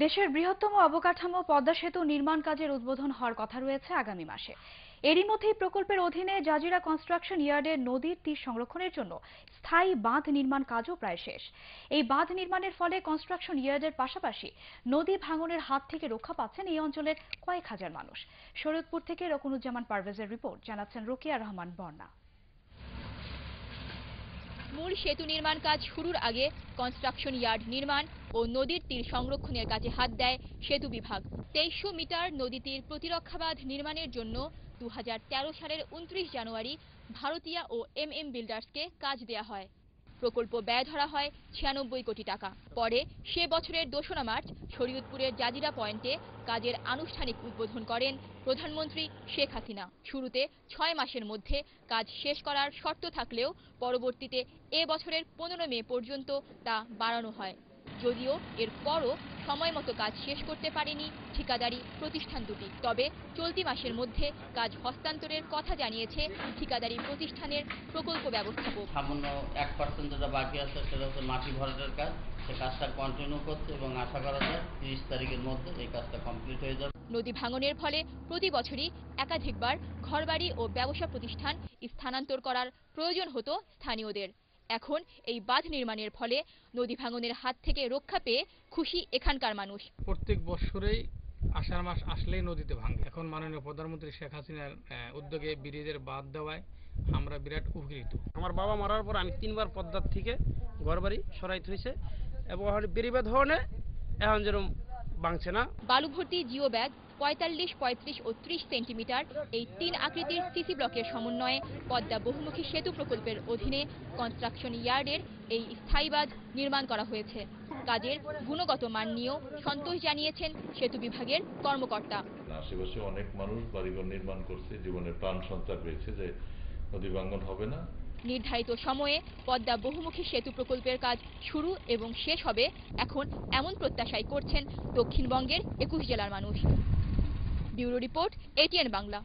দেশের বৃহত্তম অবকাঠামো পদ্মা সেতু নির্মাণ কাজের উদ্বোধন হওয়ার কথা রয়েছে আগামী মাসে। এরই মধ্যেই প্রকল্পের অধীনে জাজিরা কনস্ট্রাকশন ইয়ার্ডের নদীর তীর সংরক্ষণের জন্য স্থায়ী বাঁধ নির্মাণ কাজও প্রায় শেষ। এই বাঁধ নির্মাণের ফলে কনস্ট্রাকশন ইয়ার্ডের পাশাপাশি নদী ভাঙনের হাত থেকে রক্ষা পাচ্ছেন এই অঞ্চলের কয়েক হাজার মানুষ। শরীয়তপুর থেকে রকুনুজ্জামান পারভেজের রিপোর্ট, জানাচ্ছেন রোকেয়া রহমান বর্ণা। মূল সেতু নির্মাণ কাজ শুরুর আগে কনস্ট্রাকশন ইয়ার্ড নির্মাণ ও নদীর তীর সংরক্ষণের কাজে হাত দেয় সেতু বিভাগ। 2300 মিটার নদী তীর প্রতিরক্ষা বাঁধ নির্মাণের জন্য 2013 সালের 29 জানুয়ারি ভারতীয়া ও MM বিল্ডার্সকে কাজ দেয়া হয়। প্রকল্প ব্যয় ধরা হয় 96 কোটি টাকা। পরে সে বছরের 2রা মার্চ শরীয়তপুরের জাজিরা পয়েন্টে কাজের আনুষ্ঠানিক উদ্বোধন করেন প্রধানমন্ত্রী শেখ হাসিনা। শুরুতে 6 মাসের মধ্যে কাজ শেষ করার শর্ত থাকলেও পরবর্তীতে এ বছরের 15 মে পর্যন্ত তা বাড়ানো হয়। যদিও এরপরও সময়মতো কাজ শেষ করতে পারেনি ঠিকাদারি প্রতিষ্ঠান দুটি। তবে চলতি মাসের মধ্যে কাজ হস্তান্তরের কথা জানিয়েছে ঠিকাদারি প্রতিষ্ঠানের প্রকল্প ব্যবস্থাপক। সামান্য 1% যেটা বাকি আছে সেটা হচ্ছে মাটি ভরাটের কাজ। সেই কাজটা কন্টিনিউ করছে এবং আশা করা যায় 30 তারিখের মধ্যে এই কাজটা কমপ্লিট হয়ে যাবে। নদী ভাঙনের ফলে প্রতি বছরই একাধিকবার ঘরবাড়ি ও ব্যবসা প্রতিষ্ঠান স্থানান্তর করার প্রয়োজন হতো স্থানীয়দের। এখন এই বাঁধ নির্মাণের ফলে নদী ভাঙনের হাত থেকে রক্ষা পেয়ে খুশি এখানকার মানুষ। প্রত্যেক বছরেই আষাঢ় মাস আসলেই নদীতে ভাঙে। এখন মাননীয় প্রধানমন্ত্রী শেখ হাসিনার উদ্যোগে ব্রিজের বাঁধ দেওয়ায় আমরা বিরাট উপকৃত। আমার বাবা মারার পর আমি 3বার পদ্মার থেকে ঘরবাড়ি সরাইতে হয়েছে এবং বেড়িবাঁধ হওয়ানে এখন যেরকম ভাঙছে না। বালু ভর্তি জিও ব্যাগ 45, 35 ও 30 সেন্টিমিটার এই 3 আকৃতির সিসি ব্লকের সমন্বয়ে পদ্মা বহুমুখী সেতু প্রকল্পের অধীনে কনস্ট্রাকশন ইয়ার্ডের এই স্থায়ী বাঁধ নির্মাণ করা হয়েছে। কাজের গুণগত মান নিয়েও সন্তোষ জানিয়েছেন সেতু বিভাগের কর্মকর্তা। আশেপাশে অনেক মানুষ বাড়িঘর নির্মাণ করছে, জীবনের প্রাণ সঞ্চার পেয়েছে যে নদী ভাঙন হবে না। নির্ধারিত সময়ে পদ্মা বহুমুখী সেতু প্রকল্পের কাজ শুরু এবং শেষ হবে এখন এমন প্রত্যাশাই করছেন দক্ষিণবঙ্গের 21 জেলার মানুষ। Bureau report, ATN Bangla.